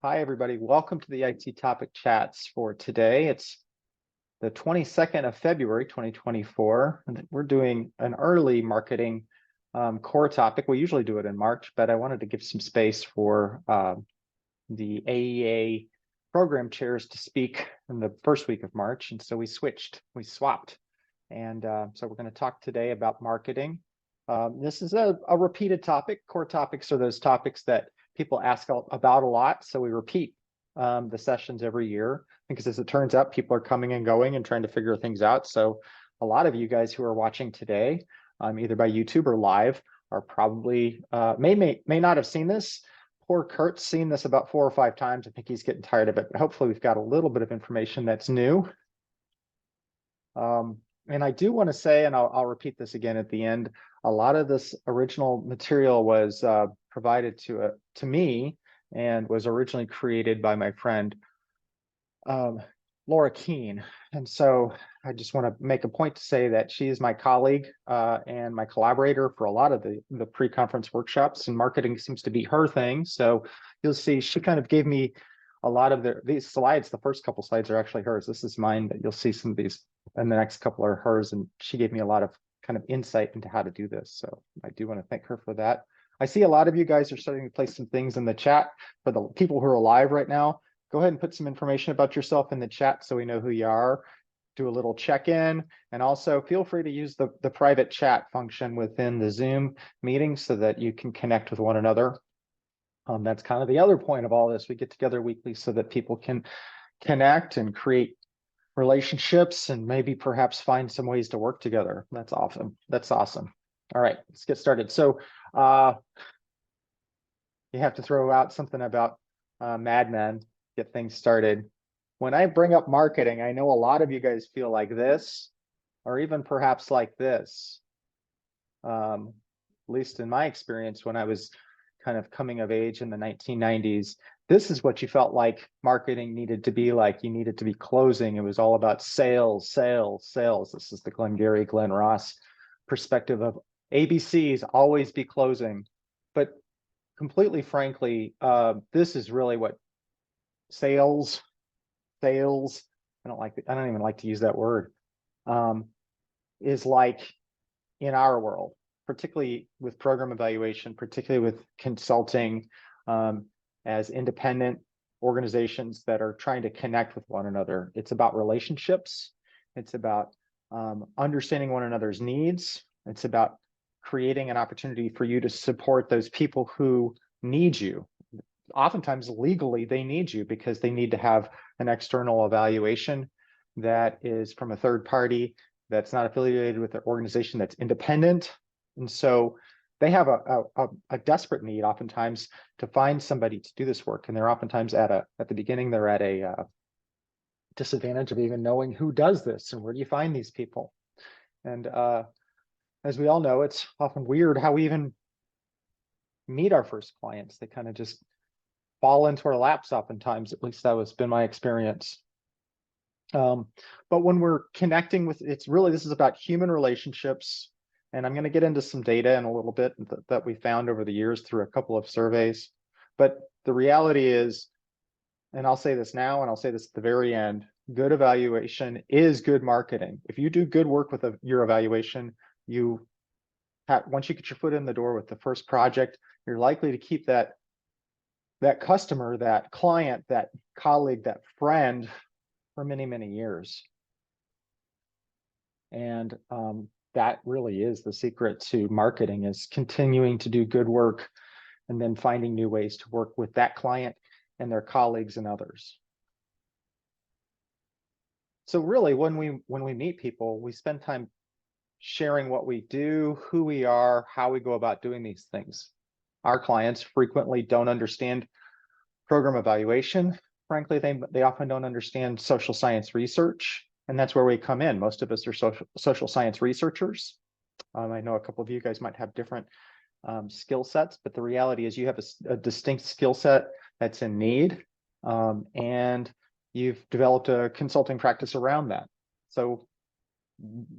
Hi, everybody. Welcome to the IT Topic Chats for today. It's the 22nd of February, 2024. And we're doing an early marketing core topic. We usually do it in March, but I wanted to give some space for the AEA program chairs to speak in the first week of March. And so we swapped. And so we're going to talk today about marketing. This is a repeated topic. Core topics are those topics that people ask about a lot. So we repeat the sessions every year because as it turns out, people are coming and going and trying to figure things out. So a lot of you guys who are watching today, either by YouTube or live, are probably may not have seen this. Poor Kurt's seen this about 4 or 5 times. I think he's getting tired of it, but hopefully we've got a little bit of information that's new. And I do want to say, and I'll repeat this again at the end, a lot of this original material was provided to me and was originally created by my friend Laura Keene. And so I just want to make a point to say that she is my colleague and my collaborator for a lot of the pre-conference workshops, and marketing seems to be her thing. So you'll see she kind of gave me a lot of these slides. The first couple slides are actually hers. This is mine, but you'll see some of these, and the next couple are hers. And she gave me a lot of kind of insight into how to do this. So I do want to thank her for that. I see a lot of you guys are starting to place some things in the chat. For the people who are live right now, go ahead and put some information about yourself in the chat so we know who you are. Do a little check-in, and also feel free to use the private chat function within the Zoom meeting so that you can connect with one another. That's kind of the other point of all this. We get together weekly so that people can connect and create relationships and maybe perhaps find some ways to work together. That's awesome. That's awesome. All right, let's get started. So you have to throw out something about Mad Men, get things started. When I bring up marketing, I know a lot of you guys feel like this, or even perhaps like this. At least in my experience, when I was kind of coming of age in the 1990s, this is what you felt like marketing needed to be like. You needed to be closing. It was all about sales, sales, sales. This is the Glengarry, Glen Ross perspective of ABCs, always be closing. But completely frankly, this is really what sales, I don't even like to use that word, is like in our world, particularly with program evaluation, particularly with consulting, as independent organizations that are trying to connect with one another. It's about relationships. It's about understanding one another's needs. It's about creating an opportunity for you to support those people who need you. Oftentimes legally they need you because they need to have an external evaluation that is from a third party that's not affiliated with an organization that's independent. And so they have a desperate need oftentimes to find somebody to do this work. And they're oftentimes at the beginning, they're at a disadvantage of even knowing who does this and where do you find these people. And as we all know, it's often weird how we even meet our first clients. They kind of just fall into our laps oftentimes. At least that has been my experience. But when we're connecting with, this is about human relationships. And I'm going to get into some data in a little bit that we found over the years through a couple of surveys. But the reality is, and I'll say this now, and I'll say this at the very end, good evaluation is good marketing. If you do good work with your evaluation, once you get your foot in the door with the first project, you're likely to keep that customer, that client, that colleague, that friend for many, many years. And that really is the secret to marketing, is continuing to do good work and then finding new ways to work with that client and their colleagues and others. So really, when we meet people, we spend time sharing what we do, who we are, how we go about doing these things. Our clients frequently don't understand program evaluation. Frankly, they often don't understand social science research. And that's where we come in. Most of us are social science researchers. I know a couple of you guys might have different skill sets, but the reality is you have a distinct skill set that's in need, and you've developed a consulting practice around that. So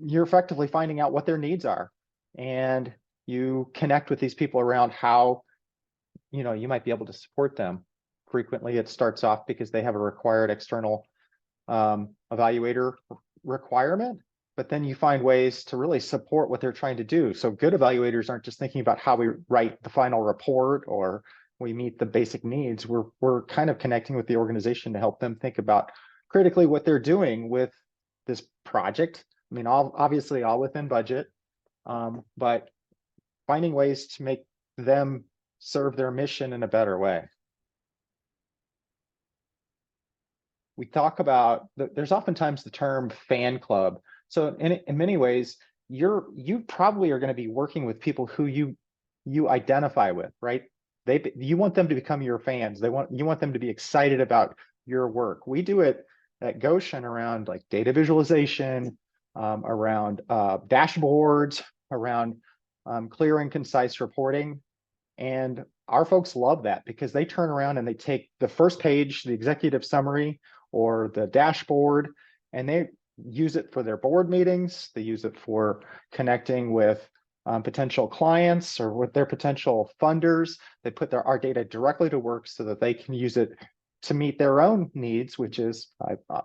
you're effectively finding out what their needs are, and you connect with these people around how you might be able to support them. Frequently, it starts off because they have a required external evaluator requirement, but then you find ways to really support what they're trying to do. So good evaluators aren't just thinking about how we write the final report or we meet the basic needs. We're kind of connecting with the organization to help them think about critically what they're doing with this project. I mean, obviously all within budget, but finding ways to make them serve their mission in a better way. We talk about, there's oftentimes the term fan club. So in many ways, you probably are going to be working with people who you identify with, right? You want them to become your fans. You want them to be excited about your work. We do it at Goshen around like data visualization, around dashboards, around clear and concise reporting. And our folks love that because they turn around and they take the first page, the executive summary or the dashboard, and they use it for their board meetings. They use it for connecting with potential clients or with their potential funders. They put our data directly to work so that they can use it to meet their own needs, which is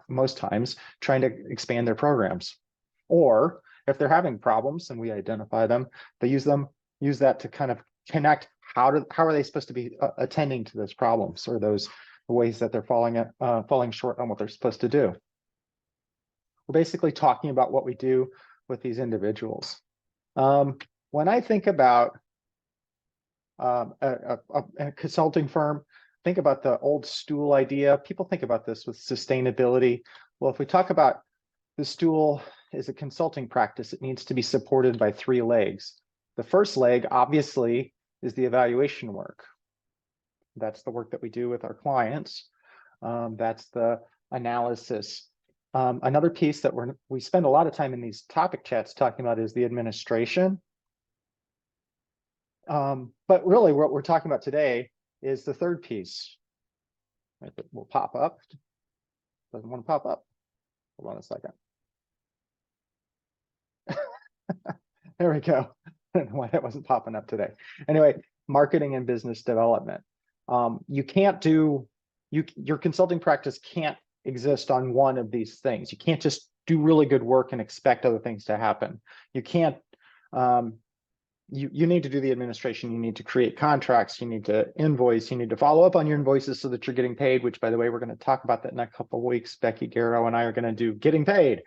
most times trying to expand their programs. Or if they're having problems and we identify them, they use that to kind of connect how are they supposed to be attending to those problems or those ways that they're falling short on what they're supposed to do. We're basically talking about what we do with these individuals. When I think about a consulting firm, think about the old stool idea. People think about this with sustainability. Well, if we talk about the stool is a consulting practice, it needs to be supported by 3 legs. The first leg, obviously, is the evaluation work. That's the work that we do with our clients. That's the analysis. Another piece that we spend a lot of time in these topic chats talking about is the administration. But really what we're talking about today is the third piece. It will pop up. Doesn't want to pop up. Hold on a second. There we go. I don't know why that wasn't popping up today. Anyway, marketing and business development. You can't do, your consulting practice can't exist on one of these things. You can't just do really good work and expect other things to happen. You can't, you need to do the administration. You need to create contracts. You need to invoice. You need to follow up on your invoices so that you're getting paid, which by the way, we're going to talk about that in a couple of weeks. Becky Garrow and I are going to do getting paid.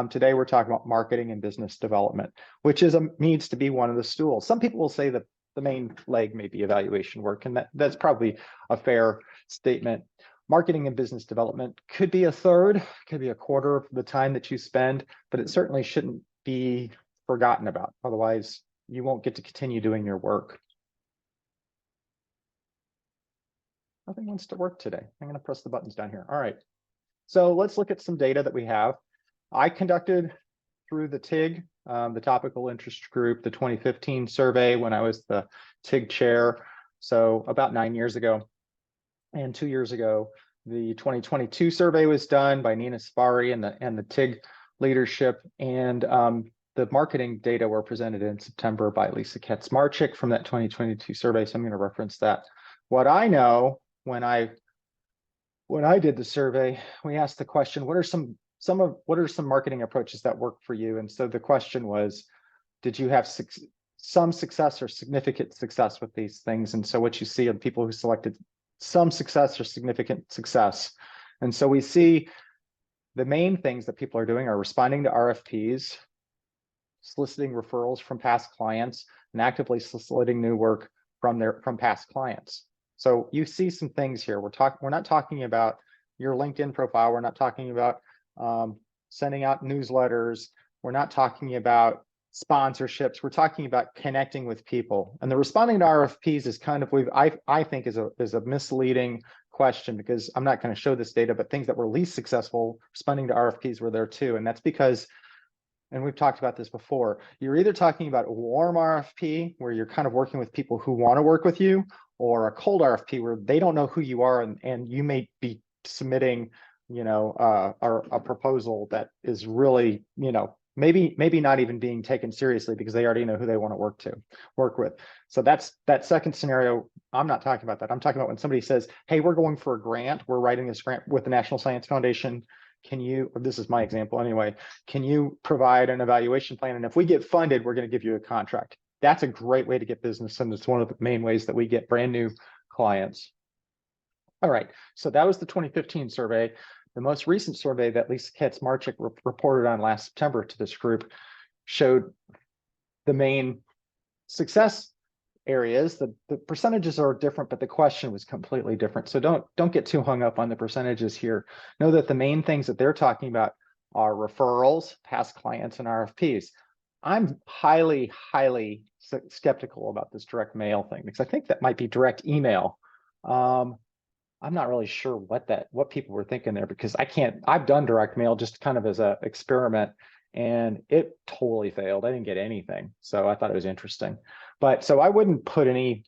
Today, we're talking about marketing and business development, which needs to be one of the stools. Some people will say that the main leg may be evaluation work, and that's probably a fair statement. Marketing and business development could be a third, could be a quarter of the time that you spend, but it certainly shouldn't be forgotten about. Otherwise, you won't get to continue doing your work. Nothing wants to work today. I'm going to press the buttons down here. All right. So let's look at some data that we have. I conducted through the TIG, the Topical Interest Group, the 2015 survey when I was the TIG chair. So about 9 years ago. And 2 years ago, the 2022 survey was done by Nina Safari and the TIG leadership. And the marketing data were presented in September by Lisa Kaczmarczyk from that 2022 survey. So I'm going to reference that. What I know when I did the survey, we asked the question, what are some marketing approaches that work for you? And so the question was, did you have some success or significant success with these things? And so what you see are people who selected some success or significant success. And so we see the main things that people are doing are responding to RFPs, soliciting referrals from past clients, and actively soliciting new work from past clients. So you see some things here. We're not talking about your LinkedIn profile. We're not talking about sending out newsletters. We're not talking about sponsorships. We're talking about connecting with people. And the responding to RFPs is kind of, I think is a misleading question, because I'm not going to show this data, but things that were least successful responding to RFPs were there too. And that's because, and we've talked about this before, you're either talking about a warm RFP where you're kind of working with people who want to work with you, or a cold RFP where they don't know who you are, and you may be submitting, a proposal that is really, maybe not even being taken seriously because they already know who they want to work with. So that's that second scenario. I'm not talking about that. I'm talking about when somebody says, hey, we're going for a grant, we're writing this grant with the National Science Foundation. Can you, this is my example anyway, can you provide an evaluation plan? And if we get funded, we're going to give you a contract. That's a great way to get business, and it's one of the main ways that we get brand new clients. All right, so that was the 2015 survey. The most recent survey that Lisa Kaczmarczyk reported on last September to this group showed the main success areas. The percentages are different, but the question was completely different. So don't get too hung up on the percentages here. Know that the main things that they're talking about are referrals, past clients, and RFPs. I'm highly skeptical about this direct mail thing because I think that might be direct email. I'm not really sure what people were thinking there, because I've done direct mail just kind of as a experiment, and it totally failed. I didn't get anything. So I thought it was interesting. But so I wouldn't put any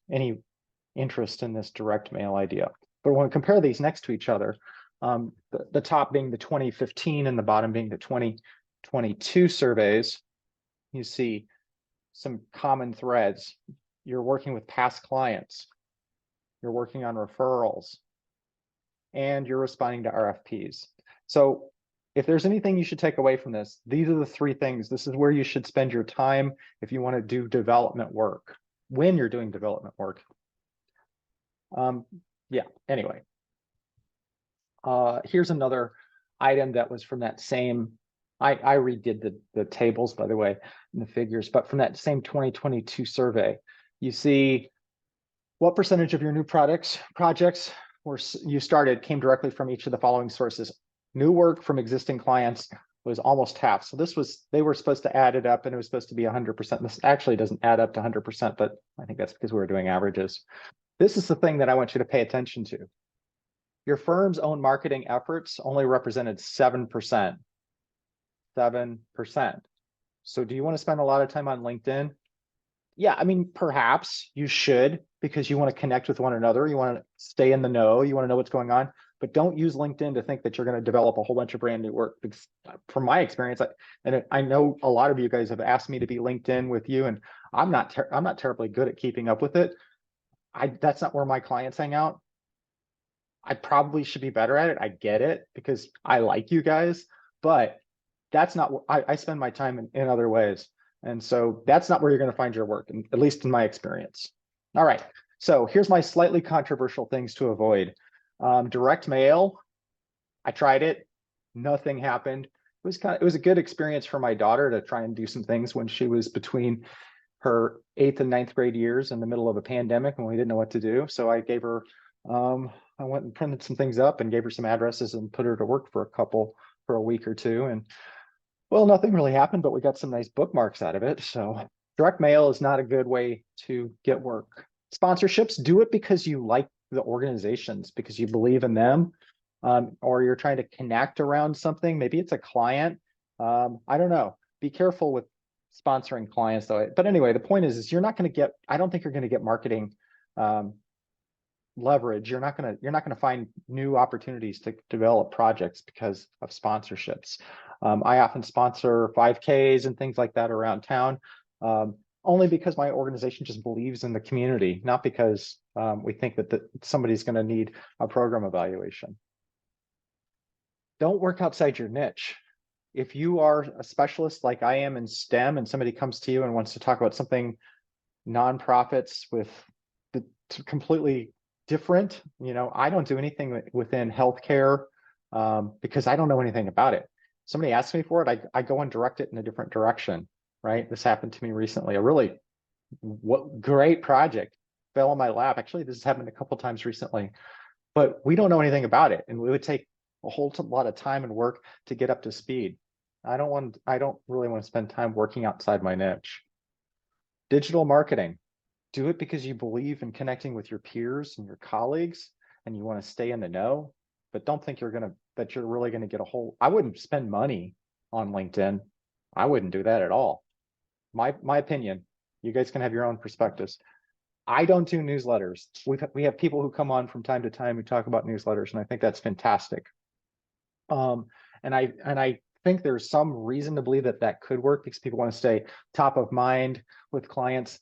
interest in this direct mail idea. But when we compare these next to each other, the top being the 2015 and the bottom being the 2022 surveys, you see some common threads. You're working with past clients. You're working on referrals, and you're responding to RFPs. So if there's anything you should take away from this, these are the three things. This is where you should spend your time if you want to do development work, when you're doing development work. Yeah, anyway. Here's another item that was from that same, I redid the tables, by the way, and the figures, but from that same 2022 survey, you see what percentage of your new projects you started came directly from each of the following sources. New work from existing clients was almost half. So they were supposed to add it up, and it was supposed to be 100%. This actually doesn't add up to 100%, but I think that's because we were doing averages. This is the thing that I want you to pay attention to. Your firm's own marketing efforts only represented 7%. 7%. So do you want to spend a lot of time on LinkedIn? Yeah, I mean, perhaps you should, because you want to connect with one another. You want to stay in the know. You want to know what's going on. But don't use LinkedIn to think that you're going to develop a whole bunch of brand new work. Because from my experience, I know a lot of you guys have asked me to be LinkedIn with you, and I'm not terribly good at keeping up with it. That's not where my clients hang out. I probably should be better at it. I get it, because I like you guys, but that's not where I spend my time in other ways. And so that's not where you're going to find your work, at least in my experience. All right, so here's my slightly controversial things to avoid. Direct mail, I tried it, nothing happened. It was a good experience for my daughter to try and do some things when she was between her 8th and 9th grade years in the middle of a pandemic when we didn't know what to do. So I gave her, I went and printed some things up and gave her some addresses and put her to work for a week or two. And well, nothing really happened, but we got some nice bookmarks out of it. So direct mail is not a good way to get work. Sponsorships, do it because you like the organizations, because you believe in them, or you're trying to connect around something. Maybe it's a client. I don't know. Be careful with sponsoring clients though. But anyway, the point is you're not going to get, I don't think you're going to get marketing leverage. You're not going to find new opportunities to develop projects because of sponsorships. I often sponsor 5Ks and things like that around town, only because my organization just believes in the community, not because we think that somebody's going to need a program evaluation. Don't work outside your niche. If you are a specialist like I am in STEM, and somebody comes to you and wants to talk about something nonprofits with the completely different, I don't do anything within healthcare because I don't know anything about it. Somebody asks me for it, I go and direct it in a different direction, right? This happened to me recently. A really great project fell in my lap. Actually, this has happened a couple times recently, but we don't know anything about it, and we would take a whole lot of time and work to get up to speed. I don't really want to spend time working outside my niche. Digital marketing. Do it because you believe in connecting with your peers and your colleagues, and you want to stay in the know, but don't think that you're really going to get a whole. I wouldn't spend money on LinkedIn. I wouldn't do that at all. My opinion. You guys can have your own perspectives. I don't do newsletters. We have people who come on from time to time who talk about newsletters, and I think that's fantastic. And I think there's some reason to believe that that could work because people want to stay top of mind with clients.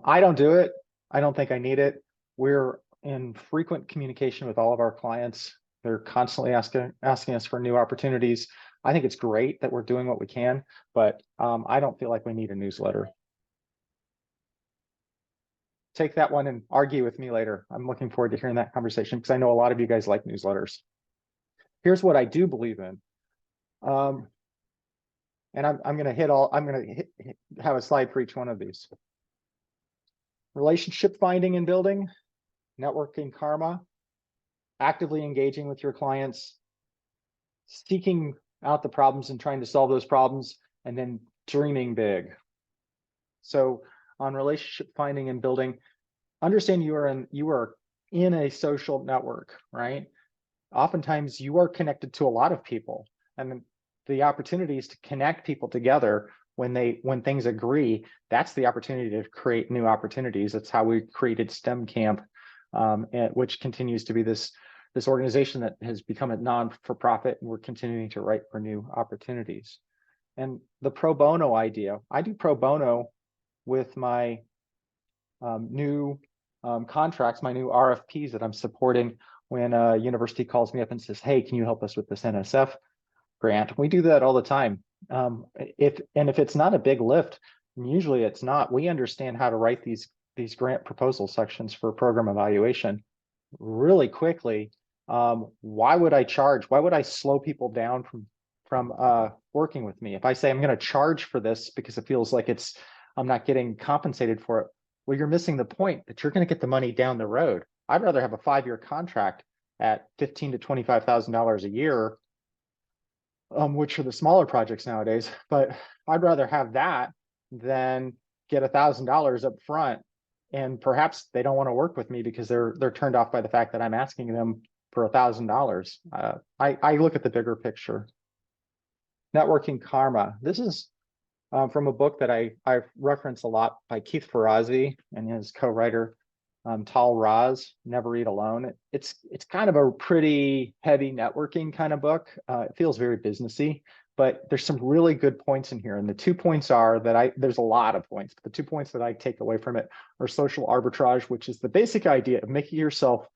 I don't do it. I don't think I need it. We're in frequent communication with all of our clients. They're constantly asking us for new opportunities. I think it's great that we're doing what we can, but I don't feel like we need a newsletter. Take that one and argue with me later. I'm looking forward to hearing that conversation because I know a lot of you guys like newsletters. Here's what I do believe in. And I'm going to have a slide for each one of these. Relationship finding and building, networking karma, actively engaging with your clients, seeking out the problems and trying to solve those problems, and then dreaming big. So on relationship finding and building, understand you are in a social network, right? Oftentimes you are connected to a lot of people, and the opportunities to connect people together when things agree, that's the opportunity to create new opportunities. That's how we created STEM Camp, which continues to be this organization that has become a non-for-profit, and we're continuing to write for new opportunities. And the pro bono idea, I do pro bono with my new contracts, my new RFPs that I'm supporting when a university calls me up and says, hey, can you help us with this NSF grant? We do that all the time. If it's not a big lift, and usually it's not, we understand how to write these grant proposal sections for program evaluation really quickly. Why would I charge? Why would I slow people down from working with me? If I say I'm going to charge for this because it feels like I'm not getting compensated for it, well, you're missing the point that you're going to get the money down the road. I'd rather have a 5-year contract at $15,000 to $25,000 a year, which are the smaller projects nowadays. But I'd rather have that than get $1,000 up front, and perhaps they don't want to work with me because they're turned off by the fact that I'm asking them for $1,000. I look at the bigger picture. Networking karma. This is from a book that I reference a lot by Keith Ferrazzi and his co-writer Tal Raz, Never Eat Alone. It's kind of a pretty heavy networking kind of book. It feels very businessy, but there's some really good points in here. And the 2 points are that there's a lot of points, but the 2 points that I take away from it are social arbitrage, which is the basic idea of making yourself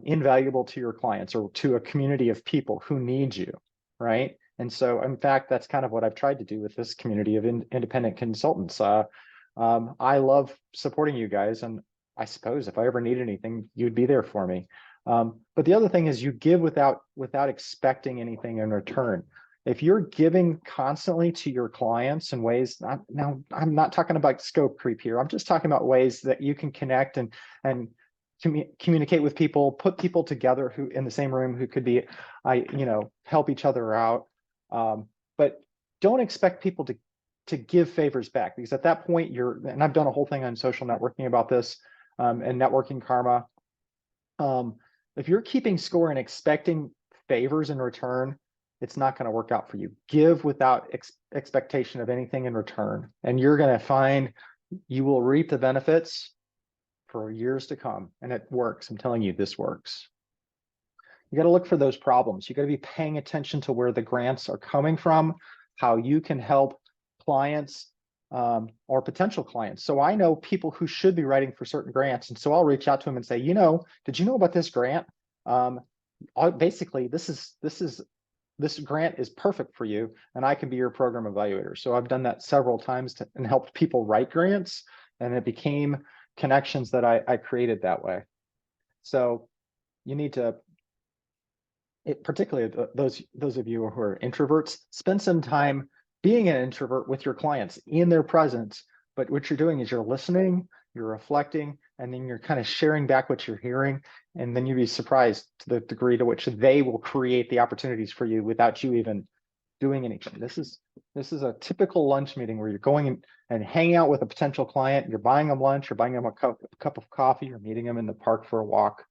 invaluable to your clients or to a community of people who need you, right? And so, in fact, that's kind of what I've tried to do with this community of independent consultants. I love supporting you guys, and I suppose if I ever need anything, you'd be there for me. But the other thing is you give without expecting anything in return. If you're giving constantly to your clients in ways, now I'm not talking about scope creep here. I'm just talking about ways that you can connect and communicate with people, put people together who in the same room who could be, help each other out. But don't expect people to give favors back, because at that point and I've done a whole thing on social networking about this, and networking karma. If you're keeping score and expecting favors in return, it's not going to work out for you. Give without expectation of anything in return, and you're going to find you will reap the benefits for years to come. And it works. I'm telling you, this works. You got to look for those problems. You got to be paying attention to where the grants are coming from, how you can help clients or potential clients. So I know people who should be writing for certain grants. And so I'll reach out to them and say, did you know about this grant? Basically, this grant is perfect for you, and I can be your program evaluator. So I've done that several times and helped people write grants, and it became connections that I created that way. So you need to, particularly those of you who are introverts, spend some time being an introvert with your clients in their presence. But what you're doing is you're listening, you're reflecting, and then you're kind of sharing back what you're hearing. And then you'd be surprised to the degree to which they will create the opportunities for you without you even doing anything. This is a typical lunch meeting where you're going and hanging out with a potential client. You're buying them lunch, you're buying them a cup of coffee, you're meeting them in the park for a walk,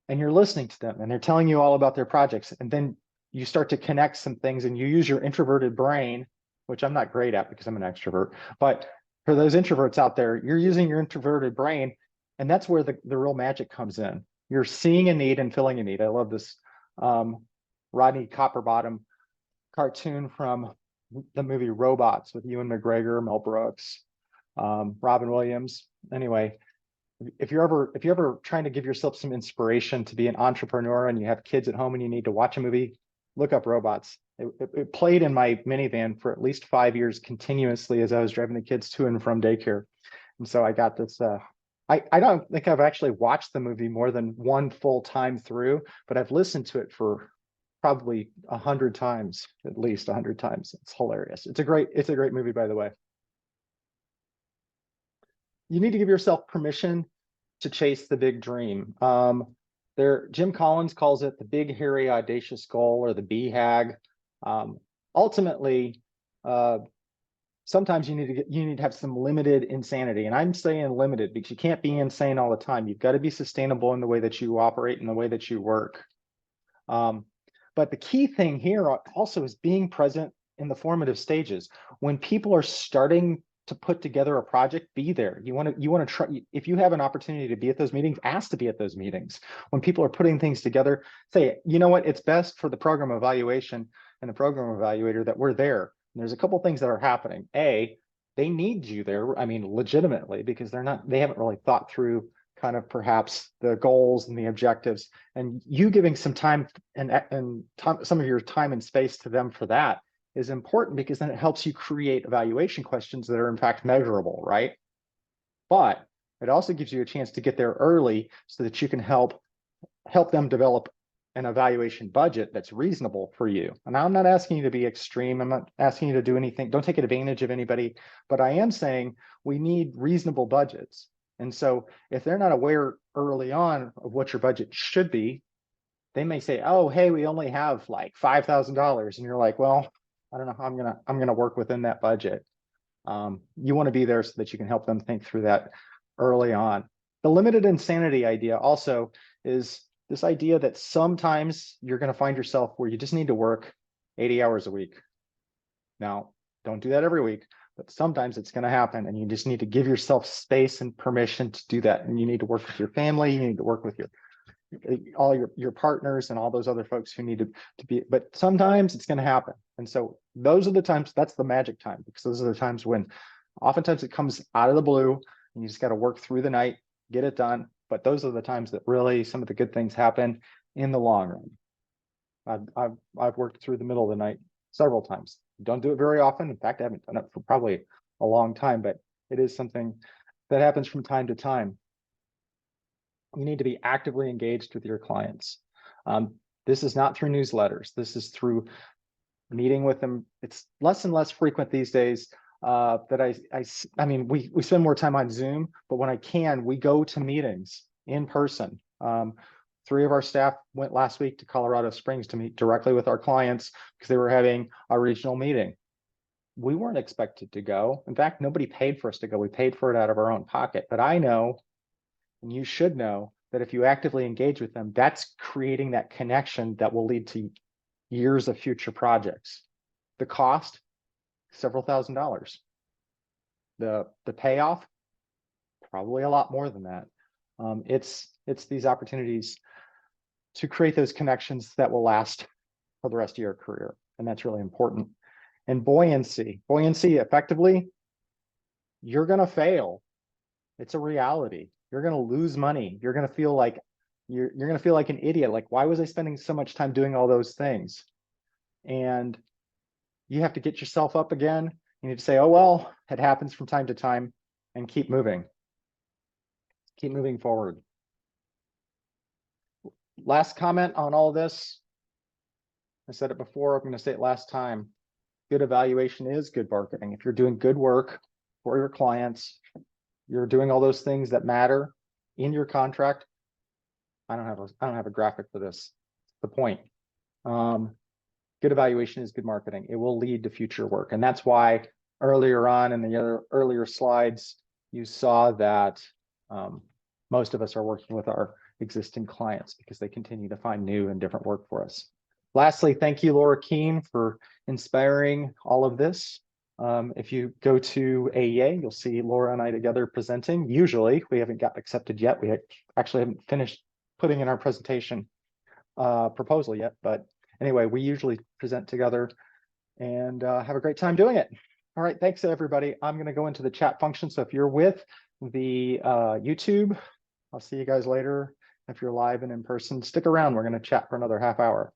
and you're listening to them, and they're telling you all about their projects. And then you start to connect some things, and you use your introverted brain, which I'm not great at because I'm an extrovert. But for those introverts out there, you're using your introverted brain, and that's where the real magic comes in. You're seeing a need and filling a need. I love this. Rodney Copperbottom cartoon from the movie Robots with Ewan McGregor, Mel Brooks, Robin Williams. Anyway, if you're ever trying to give yourself some inspiration to be an entrepreneur and you have kids at home and you need to watch a movie, look up Robots. It played in my minivan for at least 5 years continuously as I was driving the kids to and from daycare. And so I got this, I don't think I've actually watched the movie more than one full time through, but I've listened to it for probably 100 times, at least 100 times. It's hilarious. It's a great movie, by the way. You need to give yourself permission to chase the big dream. Jim Collins calls it the big, hairy, audacious goal, or the BHAG. Ultimately, sometimes you need to have some limited insanity, and I'm saying limited because you can't be insane all the time. You've got to be sustainable in the way that you operate and the way that you work. But the key thing here also is being present in the formative stages. When people are starting to put together a project, be there. You want to try. If you have an opportunity to be at those meetings, ask to be at those meetings. When people are putting things together, say, you know what, it's best for the program evaluation and the program evaluator that we're there. And there's a couple things that are happening. A, they need you there. I mean, legitimately, because they haven't really thought through kind of perhaps the goals and the objectives, and you giving some time and some of your time and space to them for that is important, because then it helps you create evaluation questions that are in fact measurable, right? But it also gives you a chance to get there early so that you can help them develop an evaluation budget that's reasonable for you. And I'm not asking you to be extreme. I'm not asking you to do anything. Don't take advantage of anybody, but I am saying we need reasonable budgets. And so if they're not aware early on of what your budget should be, they may say, oh, hey, we only have like $5,000. And you're like, well, I don't know how I'm gonna work within that budget. You want to be there so that you can help them think through that early on. The limited insanity idea also is this idea that sometimes you're going to find yourself where you just need to work 80 hours a week. Now, don't do that every week, but sometimes it's going to happen, and you just need to give yourself space and permission to do that. And you need to work with your family, you need to work with all your partners and all those other folks who need to be, but sometimes it's going to happen. And so those are the times, that's the magic time, because those are the times when oftentimes it comes out of the blue and you just got to work through the night, get it done. But those are the times that really some of the good things happen in the long run. I've worked through the middle of the night several times. Don't do it very often. In fact, I haven't done it for probably a long time, but it is something that happens from time to time. You need to be actively engaged with your clients. This is not through newsletters. This is through meeting with them. It's less and less frequent these days that I mean, we spend more time on Zoom, but when I can, we go to meetings in person. 3 of our staff went last week to Colorado Springs to meet directly with our clients because they were having a regional meeting. We weren't expected to go. In fact, nobody paid for us to go. We paid for it out of our own pocket. But I know, and you should know, that if you actively engage with them, that's creating that connection that will lead to years of future projects. The cost, several $1,000s. The payoff, probably a lot more than that. It's these opportunities to create those connections that will last for the rest of your career, and that's really important. And buoyancy, effectively, you're going to fail. It's a reality. You're going to lose money. You're going to feel like you're going to feel like an idiot. Like, why was I spending so much time doing all those things? And you have to get yourself up again. You need to say, oh, well, it happens from time to time, and keep moving. Keep moving forward. Last comment on all this. I said it before, I'm going to say it last time. Good evaluation is good marketing. If you're doing good work for your clients, you're doing all those things that matter in your contract. I don't have a graphic for this. The point. Good evaluation is good marketing. It will lead to future work. And that's why earlier on in the earlier slides, you saw that most of us are working with our existing clients because they continue to find new and different work for us. Lastly, thank you, Laura Keene, for inspiring all of this. If you go to AEA, you'll see Laura and I together presenting. Usually, we haven't got accepted yet. We actually haven't finished putting in our presentation proposal yet, but anyway, we usually present together and have a great time doing it. All right, thanks everybody. I'm gonna go into the chat function. So if you're with the YouTube, I'll see you guys later. If you're live and in person, stick around. We're gonna chat for another half hour.